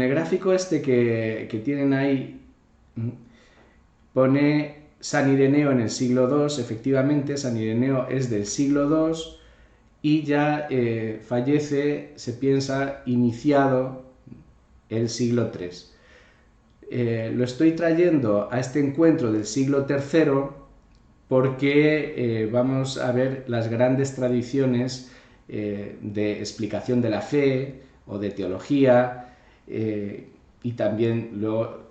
el gráfico este que tienen ahí pone San Ireneo en el siglo II, efectivamente San Ireneo es del siglo II y ya fallece, se piensa, iniciado el siglo III. Lo estoy trayendo a este encuentro del siglo III porque vamos a ver las grandes tradiciones de explicación de la fe o de teología, y también luego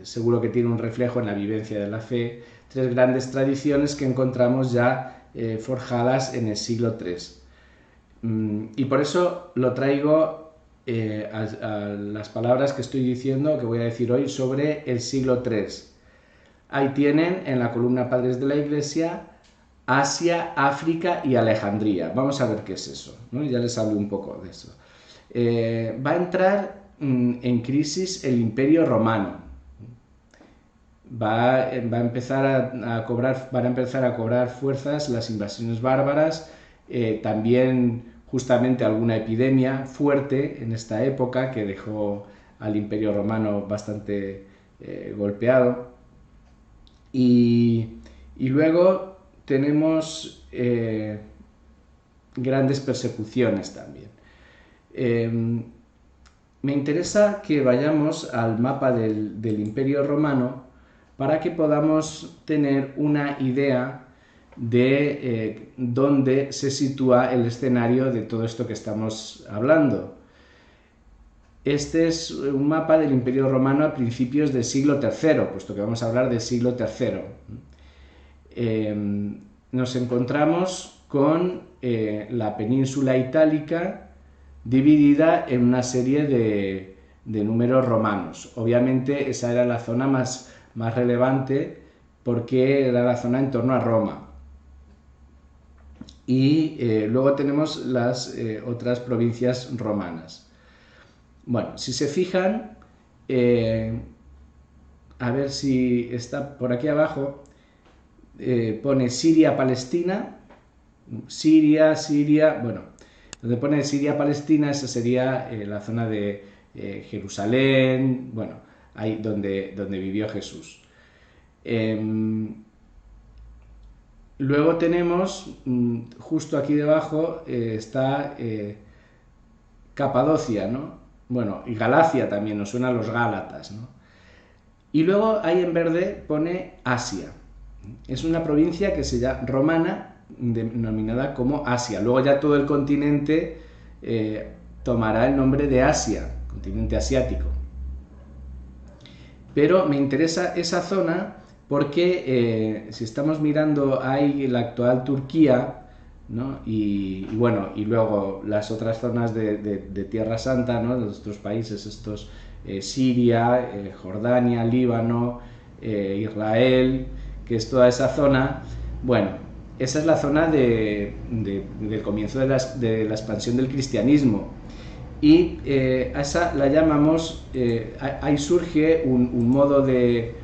seguro que tiene un reflejo en la vivencia de la fe, tres grandes tradiciones que encontramos ya forjadas en el siglo III. Y por eso lo traigo a las palabras que estoy diciendo, que voy a decir hoy, sobre el siglo III. Ahí tienen en la columna Padres de la Iglesia Asia, África y Alejandría. Vamos a ver qué es eso, ¿no? Ya les hablé un poco de eso. Va a entrar en crisis el Imperio Romano. Va a empezar a cobrar fuerzas las invasiones bárbaras, también justamente alguna epidemia fuerte en esta época que dejó al Imperio Romano bastante golpeado. Y luego tenemos grandes persecuciones también. Me interesa que vayamos al mapa del Imperio Romano para que podamos tener una idea de dónde se sitúa el escenario de todo esto que estamos hablando. Este es un mapa del Imperio Romano a principios del siglo III, puesto que vamos a hablar del siglo III. Nos encontramos con la península itálica dividida en una serie de números romanos. Obviamente esa era la zona más relevante porque era la zona en torno a Roma. Y luego tenemos las otras provincias romanas. Bueno, si se fijan, a ver si está por aquí abajo, pone Siria-Palestina, Siria, bueno, donde pone Siria-Palestina, esa sería la zona de Jerusalén, bueno, ahí donde vivió Jesús. Luego tenemos, justo aquí debajo, está Capadocia, ¿no? Bueno, y Galacia también, nos suenan los Gálatas, ¿no? Y luego ahí en verde pone Asia. Es una provincia que se llama romana, denominada como Asia. Luego ya todo el continente tomará el nombre de Asia, continente asiático. Pero me interesa esa zona porque si estamos mirando ahí la actual Turquía, ¿no? Y bueno, y luego las otras zonas de Tierra Santa, ¿no? De nuestros países, estos Siria, Jordania, Líbano, Israel, que es toda esa zona. Bueno, esa es la zona del comienzo de la expansión del cristianismo. Y a esa la llamamos, ahí surge un modo de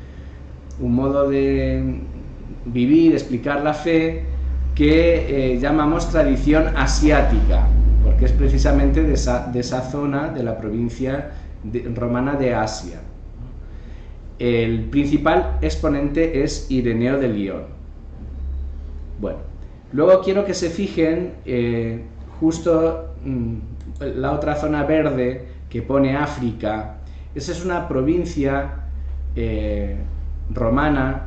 vivir, explicar la fe, que llamamos tradición asiática, porque es precisamente de esa zona de la provincia romana de Asia. El principal exponente es Ireneo de Lyon. Bueno, luego quiero que se fijen justo la otra zona verde que pone África. Esa es una provincia romana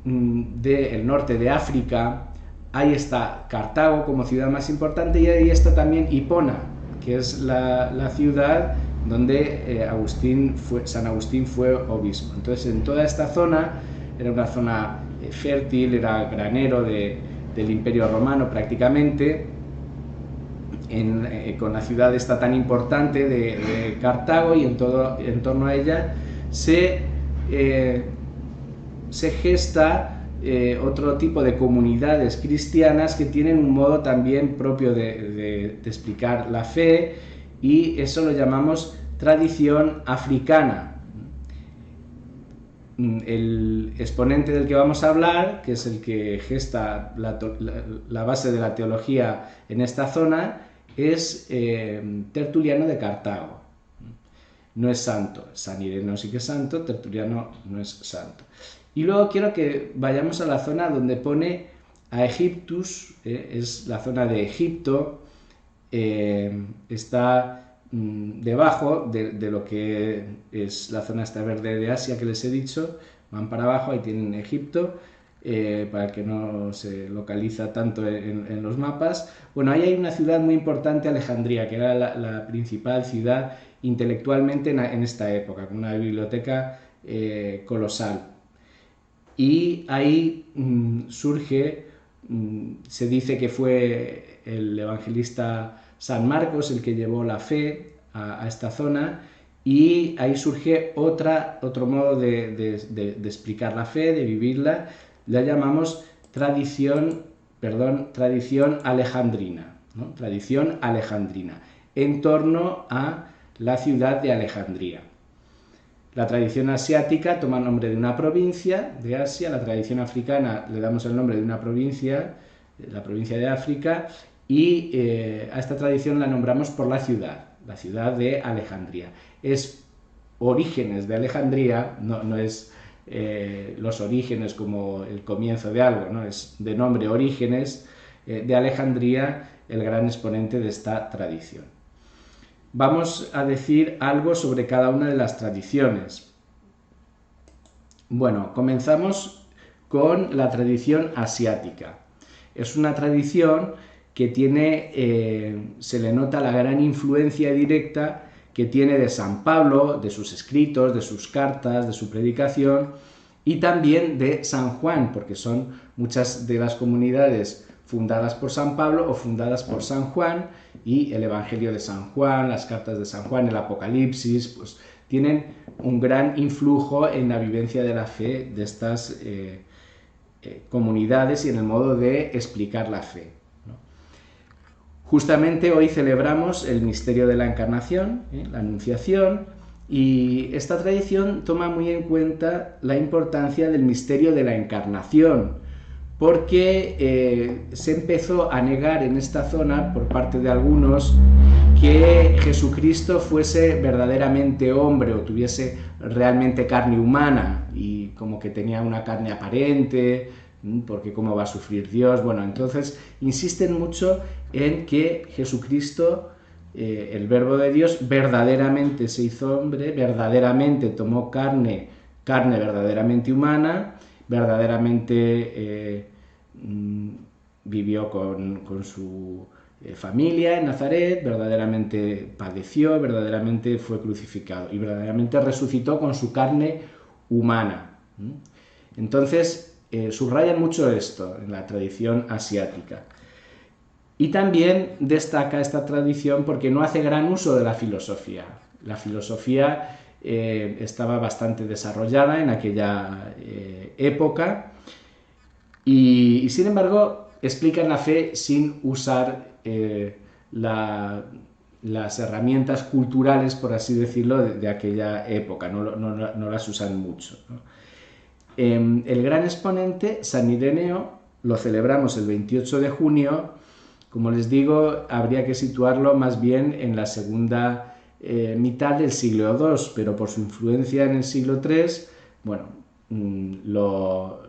del norte de África. Ahí está Cartago como ciudad más importante y ahí está también Hipona, que es la ciudad donde San Agustín fue obispo. Entonces en toda esta zona era una zona fértil, era granero del Imperio Romano prácticamente, con la ciudad esta tan importante de Cartago, y en torno a ella se gesta otro tipo de comunidades cristianas que tienen un modo también propio de explicar la fe, y eso lo llamamos tradición africana. El exponente del que vamos a hablar, que es el que gesta la base de la teología en esta zona, es Tertuliano de Cartago. no es santo. San Ireneo sí que es santo, Tertuliano no es santo. Y luego quiero que vayamos a la zona donde pone a Egiptus, es la zona de Egipto, está debajo de lo que es la zona esta verde de Asia que les he dicho, van para abajo, ahí tienen Egipto, para que no se localiza tanto en los mapas. Bueno, ahí hay una ciudad muy importante, Alejandría, que era la principal ciudad intelectualmente en esta época, con una biblioteca colosal. Y ahí surge, se dice que fue el evangelista San Marcos el que llevó la fe a esta zona, y ahí surge otro modo de explicar la fe, de vivirla. La llamamos tradición alejandrina, ¿no? Tradición alejandrina, en torno a la ciudad de Alejandría. La tradición asiática toma el nombre de una provincia de Asia, la tradición africana le damos el nombre de una provincia, la provincia de África, y a esta tradición la nombramos por la ciudad de Alejandría. Es orígenes de Alejandría, no es los orígenes como el comienzo de algo, ¿no? Es de nombre Orígenes de Alejandría, el gran exponente de esta tradición. Vamos a decir algo sobre cada una de las tradiciones. Bueno, comenzamos con la tradición asiática. Es una tradición que tiene, se le nota la gran influencia directa que tiene de San Pablo, de sus escritos, de sus cartas, de su predicación, y también de San Juan, porque son muchas de las comunidades fundadas por San Pablo o fundadas por San Juan, y el Evangelio de San Juan, las cartas de San Juan, el Apocalipsis, pues tienen un gran influjo en la vivencia de la fe de estas comunidades y en el modo de explicar la fe, ¿no? Justamente hoy celebramos el misterio de la Encarnación, la Anunciación, y esta tradición toma muy en cuenta la importancia del misterio de la Encarnación, porque se empezó a negar en esta zona por parte de algunos que Jesucristo fuese verdaderamente hombre o tuviese realmente carne humana, y como que tenía una carne aparente, porque cómo va a sufrir Dios. Bueno, entonces insisten mucho en que Jesucristo, el Verbo de Dios, verdaderamente se hizo hombre, verdaderamente tomó carne verdaderamente humana, verdaderamente vivió con su familia en Nazaret, verdaderamente padeció, verdaderamente fue crucificado y verdaderamente resucitó con su carne humana. Entonces subrayan mucho esto en la tradición asiática. Y también destaca esta tradición porque no hace gran uso de la filosofía. La filosofía estaba bastante desarrollada en aquella época, y sin embargo explican la fe sin usar las herramientas culturales, por así decirlo, de aquella época, no las usan mucho, ¿no? El gran exponente, San Ireneo, lo celebramos el 28 de junio, como les digo, habría que situarlo más bien en la segunda mitad del siglo II, pero por su influencia en el siglo III, bueno, lo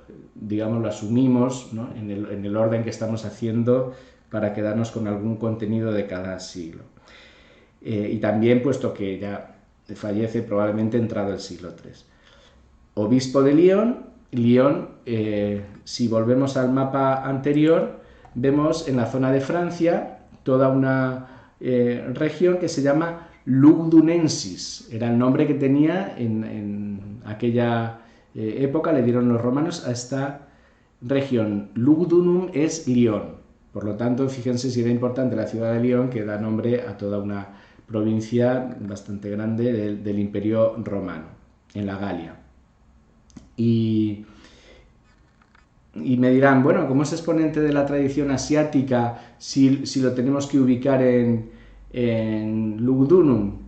asumimos, ¿no?, en el orden que estamos haciendo para quedarnos con algún contenido de cada siglo. Y también puesto que ya fallece probablemente entrado el siglo III. Obispo de Lyon. Lyon, si volvemos al mapa anterior, vemos en la zona de Francia toda una región que se llama Lugdunensis. Era el nombre que tenía en aquella época, le dieron los romanos a esta región. Lugdunum es Lyon. Por lo tanto, fíjense si era importante la ciudad de Lyon, que da nombre a toda una provincia bastante grande del Imperio Romano, en la Galia. Y me dirán, bueno, ¿cómo es exponente de la tradición asiática si lo tenemos que ubicar en Lugdunum?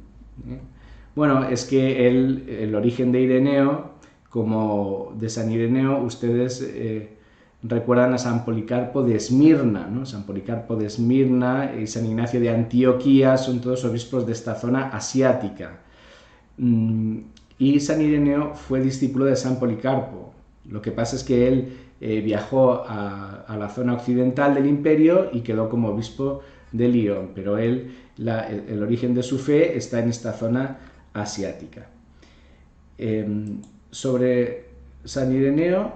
Bueno, es que el origen de Ireneo, como de San Ireneo, ustedes recuerdan a San Policarpo de Esmirna, ¿no? San Policarpo de Esmirna y San Ignacio de Antioquía son todos obispos de esta zona asiática. Y San Ireneo fue discípulo de San Policarpo. Lo que pasa es que él viajó a la zona occidental del imperio y quedó como obispo de Lyon, pero el origen de su fe está en esta zona asiática. Sobre San Ireneo,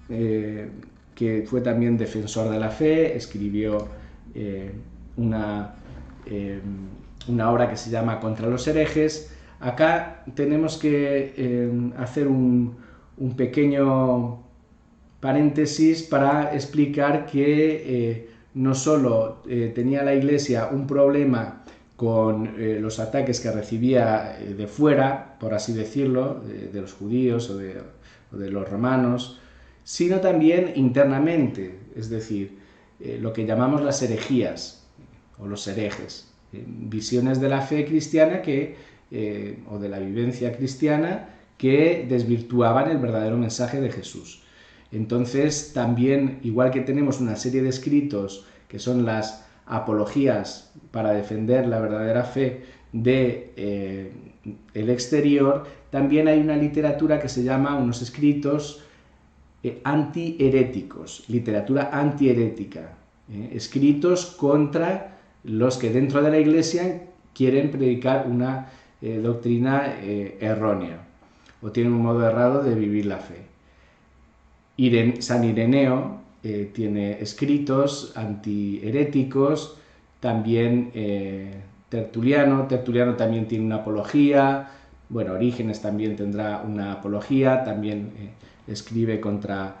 que fue también defensor de la fe, escribió una obra que se llama Contra los herejes. Acá tenemos que hacer un pequeño paréntesis para explicar que no solo tenía la Iglesia un problema con los ataques que recibía de fuera, por así decirlo, de los judíos o de los romanos, sino también internamente, es decir, lo que llamamos las herejías o los herejes, visiones de la fe cristiana o de la vivencia cristiana que desvirtuaban el verdadero mensaje de Jesús. Entonces, también, igual que tenemos una serie de escritos que son las apologías para defender la verdadera fe de el exterior, también hay una literatura que se llama, unos escritos antiheréticos, literatura antiherética, escritos contra los que dentro de la Iglesia quieren predicar una doctrina errónea o tienen un modo errado de vivir la fe. San Ireneo tiene escritos antiheréticos, también Tertuliano también tiene una apología, bueno, Orígenes también tendrá una apología, también escribe contra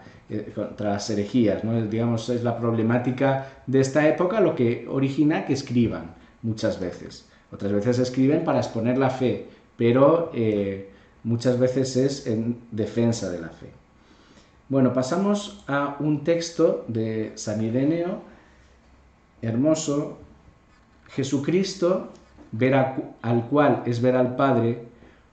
las herejías, ¿no? Digamos, es la problemática de esta época lo que origina que escriban muchas veces. Otras veces escriben para exponer la fe, pero muchas veces es en defensa de la fe. Bueno, pasamos a un texto de San Ireneo, hermoso. Jesucristo, ver al cual es ver al Padre,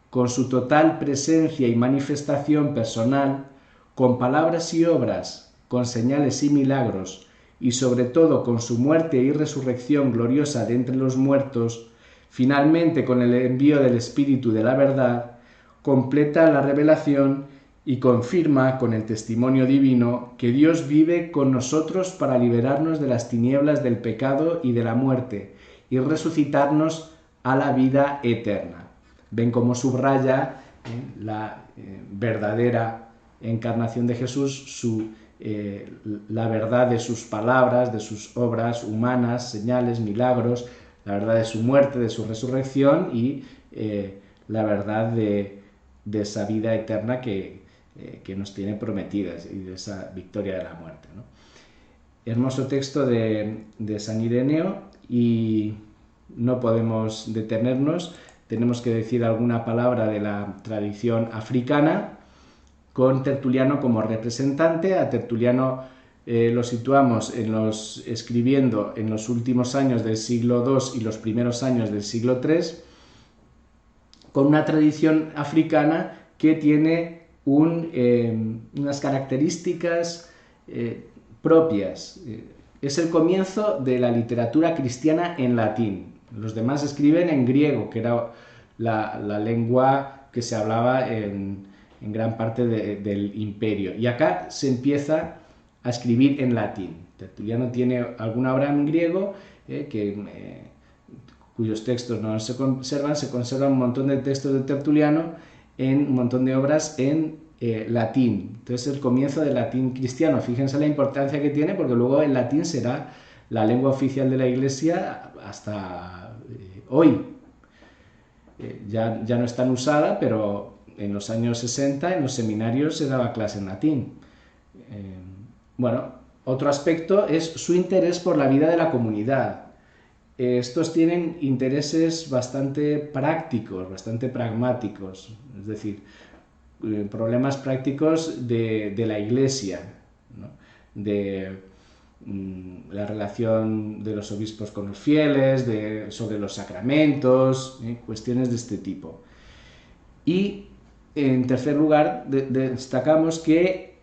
con su total presencia y manifestación personal, con palabras y obras, con señales y milagros, y sobre todo con su muerte y resurrección gloriosa de entre los muertos, finalmente con el envío del Espíritu de la verdad, completa la revelación y confirma con el testimonio divino que Dios vive con nosotros para liberarnos de las tinieblas del pecado y de la muerte y resucitarnos a la vida eterna. Ven cómo subraya la verdadera encarnación de Jesús, la verdad de sus palabras, de sus obras humanas, señales, milagros, la verdad de su muerte, de su resurrección y la verdad de esa vida eterna que nos tiene prometidas y de esa victoria de la muerte, ¿no? Hermoso texto de San Ireneo, y no podemos detenernos, tenemos que decir alguna palabra de la tradición africana, con Tertuliano como representante. A Tertuliano lo situamos escribiendo en los últimos años del siglo II y los primeros años del siglo III, con una tradición africana que tiene unas características propias. Es el comienzo de la literatura cristiana en latín. Los demás escriben en griego, que era la lengua que se hablaba en gran parte del imperio. Y acá se empieza a escribir en latín. Tertuliano tiene alguna obra en griego cuyos textos no se conservan un montón de textos de Tertuliano en un montón de obras en latín. Entonces el comienzo del latín cristiano, fíjense la importancia que tiene, porque luego el latín será la lengua oficial de la Iglesia hasta hoy. Ya no es tan usada, pero en los años 60 en los seminarios se daba clase en latín. Bueno, otro aspecto es su interés por la vida de la comunidad. Estos tienen intereses bastante prácticos, bastante pragmáticos, es decir, problemas prácticos de la Iglesia, ¿no? De la relación de los obispos con los fieles, sobre los sacramentos, cuestiones de este tipo. Y en tercer lugar destacamos que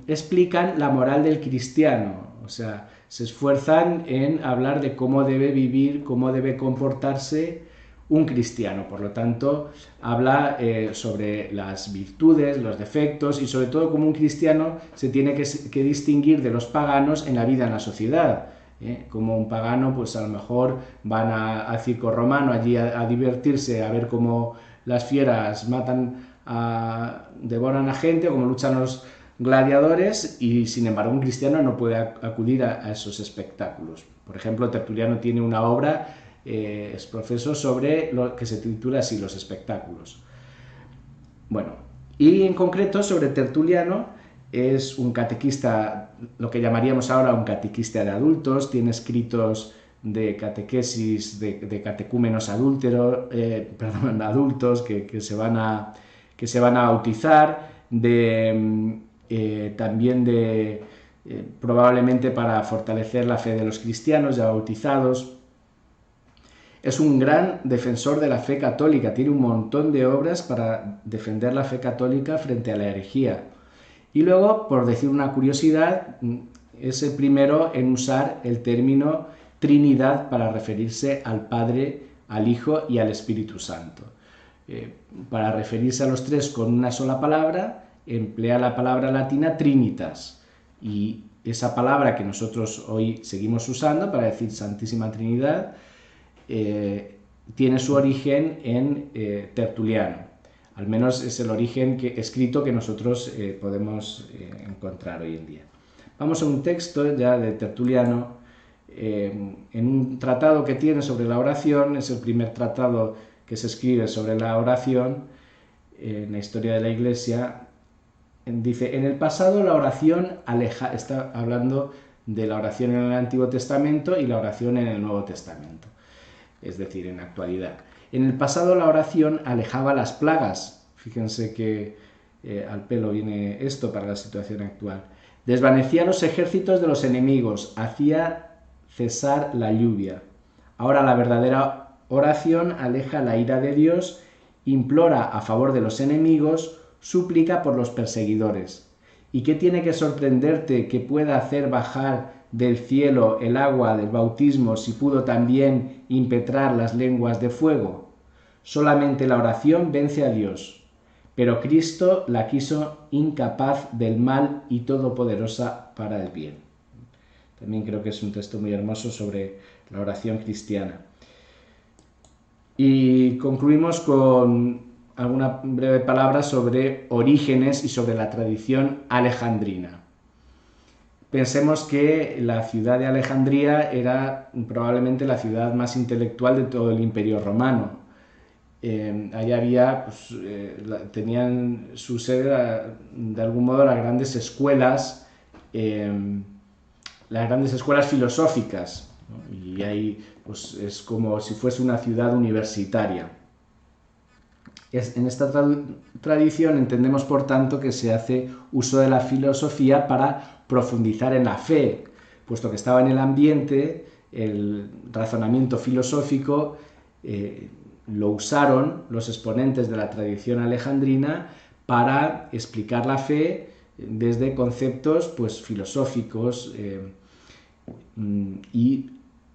explican la moral del cristiano, o sea, se esfuerzan en hablar de cómo debe vivir, cómo debe comportarse un cristiano. Por lo tanto, habla sobre las virtudes, los defectos y sobre todo cómo un cristiano se tiene que distinguir de los paganos en la vida en la sociedad. Como un pagano, pues a lo mejor van al circo romano allí a divertirse, a ver cómo las fieras devoran a gente, o cómo luchan los gladiadores, y sin embargo un cristiano no puede acudir a esos espectáculos. Por ejemplo, Tertuliano tiene una obra es profesor sobre lo que se titula así, los espectáculos. Bueno, y en concreto sobre Tertuliano, es un catequista, lo que llamaríamos ahora un catequista de adultos, tiene escritos de catequesis de catecúmenos adultos que se van a bautizar, también probablemente para fortalecer la fe de los cristianos ya bautizados. Es un gran defensor de la fe católica, tiene un montón de obras para defender la fe católica frente a la herejía. Y luego, por decir una curiosidad, es el primero en usar el término Trinidad para referirse al Padre, al Hijo y al Espíritu Santo. Para referirse a los tres con una sola palabra, emplea la palabra latina Trinitas. Y esa palabra que nosotros hoy seguimos usando para decir Santísima Trinidad, tiene su origen en Tertuliano. Al menos es el origen escrito que nosotros podemos encontrar hoy en día. Vamos a un texto ya de Tertuliano, en un tratado que tiene sobre la oración. Es el primer tratado que se escribe sobre la oración en la historia de la Iglesia. Dice, en el pasado la oración está hablando de la oración en el Antiguo Testamento y la oración en el Nuevo Testamento, es decir, en la actualidad. En el pasado la oración alejaba las plagas. Fíjense que al pelo viene esto para la situación actual. Desvanecía los ejércitos de los enemigos, hacía cesar la lluvia. Ahora la verdadera oración aleja la ira de Dios, implora a favor de los enemigos, súplica por los perseguidores. ¿Y qué tiene que sorprenderte que pueda hacer bajar del cielo el agua del bautismo si pudo también impetrar las lenguas de fuego? Solamente la oración vence a Dios, pero Cristo la quiso incapaz del mal y todopoderosa para el bien. También creo que es un texto muy hermoso sobre la oración cristiana. Y concluimos con alguna breve palabra sobre Orígenes y sobre la tradición alejandrina. Pensemos que la ciudad de Alejandría era probablemente la ciudad más intelectual de todo el Imperio Romano. Allí había, tenían su sede de algún modo las grandes escuelas filosóficas, ¿no? Y ahí es como si fuese una ciudad universitaria. En esta tradición entendemos, por tanto, que se hace uso de la filosofía para profundizar en la fe, puesto que estaba en el ambiente. El razonamiento filosófico lo usaron los exponentes de la tradición alejandrina para explicar la fe desde conceptos filosóficos, y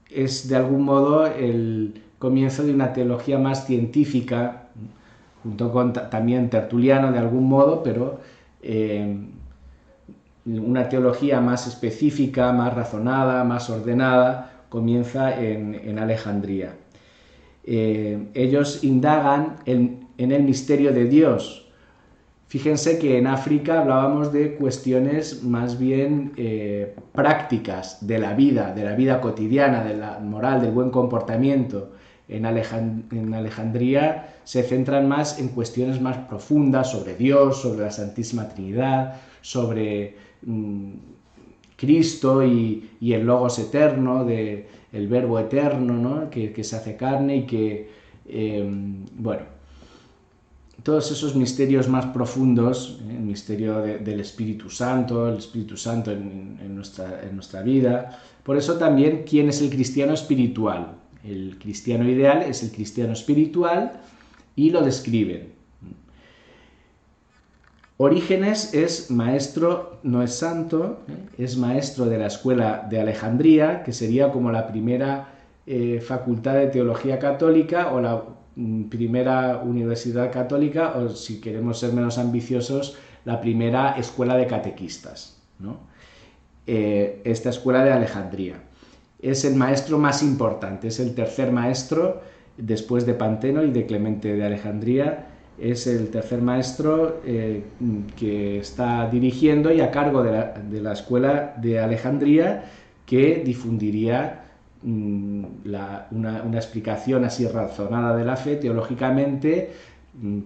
es de algún modo el comienzo de una teología más científica, junto con también Tertuliano de algún modo, pero una teología más específica, más razonada, más ordenada, comienza en Alejandría. Ellos indagan en el misterio de Dios. Fíjense que en África hablábamos de cuestiones más bien prácticas de la vida cotidiana, de la moral, del buen comportamiento. En Alejandría se centran más en cuestiones más profundas sobre Dios, sobre la Santísima Trinidad, sobre Cristo y el Logos eterno, el Verbo eterno, ¿no? que se hace carne y que, todos esos misterios más profundos, el misterio del Espíritu Santo, el Espíritu Santo en nuestra vida. Por eso también, ¿quién es el cristiano espiritual? El cristiano ideal es el cristiano espiritual, y lo describen. Orígenes es maestro, no es santo, es maestro de la escuela de Alejandría, que sería como la primera facultad de teología católica, o la primera universidad católica, o si queremos ser menos ambiciosos, la primera escuela de catequistas, ¿no? Esta escuela de Alejandría. Es el maestro más importante, es el tercer maestro después de Panteno y de Clemente de Alejandría. Es el tercer maestro que está dirigiendo y a cargo de la escuela de Alejandría, que difundiría una explicación así razonada de la fe teológicamente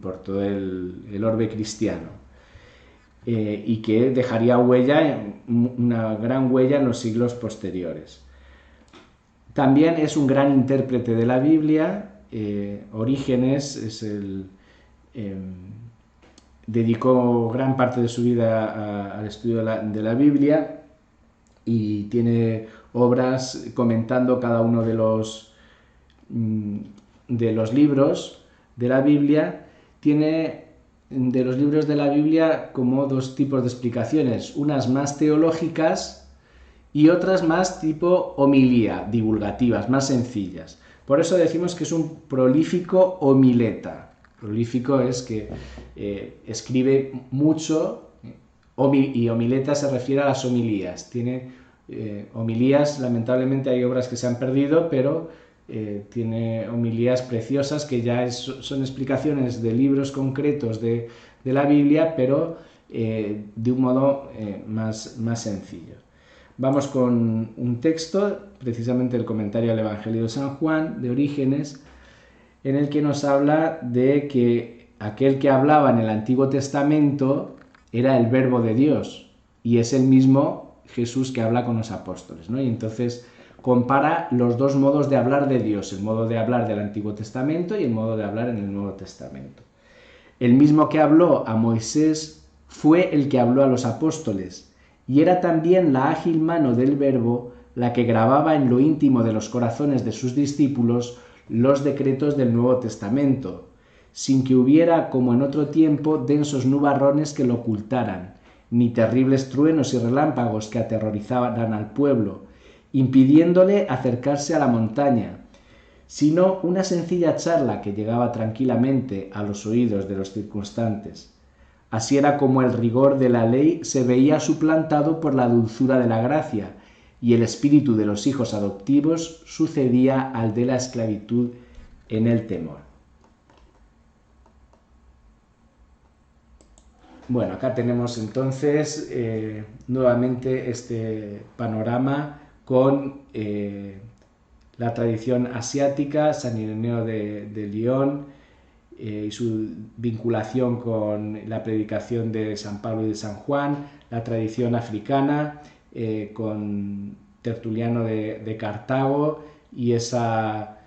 por todo el orbe cristiano. Y que dejaría una gran huella en los siglos posteriores. También es un gran intérprete de la Biblia. Orígenes dedicó gran parte de su vida al estudio de la Biblia y tiene obras comentando cada uno de los libros de la Biblia. Tiene de los libros de la Biblia como dos tipos de explicaciones, unas más teológicas y otras más tipo homilía, divulgativas, más sencillas. Por eso decimos que es un prolífico homileta. Prolífico es que escribe mucho, y homileta se refiere a las homilías. Tiene homilías, lamentablemente hay obras que se han perdido, pero tiene homilías preciosas que ya son explicaciones de libros concretos de la Biblia, pero de un modo más sencillo. Vamos con un texto, precisamente el comentario al Evangelio de San Juan, de Orígenes, en el que nos habla de que aquel que hablaba en el Antiguo Testamento era el Verbo de Dios, y es el mismo Jesús que habla con los apóstoles, ¿no? Y entonces compara los dos modos de hablar de Dios, el modo de hablar del Antiguo Testamento y el modo de hablar en el Nuevo Testamento. El mismo que habló a Moisés fue el que habló a los apóstoles, y era también la ágil mano del Verbo la que grababa en lo íntimo de los corazones de sus discípulos los decretos del Nuevo Testamento, sin que hubiera, como en otro tiempo, densos nubarrones que lo ocultaran, ni terribles truenos y relámpagos que aterrorizaran al pueblo, impidiéndole acercarse a la montaña, sino una sencilla charla que llegaba tranquilamente a los oídos de los circunstantes. Así era como el rigor de la ley se veía suplantado por la dulzura de la gracia, y el espíritu de los hijos adoptivos sucedía al de la esclavitud en el temor. Bueno, acá tenemos entonces nuevamente este panorama con la tradición asiática, San Ireneo de Lyon, y su vinculación con la predicación de San Pablo y de San Juan, la tradición africana, con Tertuliano de Cartago, y esa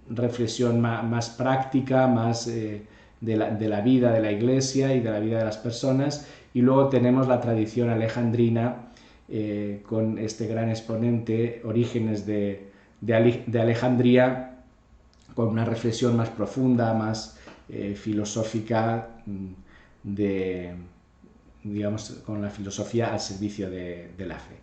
reflexión más práctica, más de la vida de la Iglesia y de la vida de las personas. Y luego tenemos la tradición alejandrina, con este gran exponente, Orígenes de Alejandría, con una reflexión más profunda, más filosófica, digamos, con la filosofía al servicio de la fe.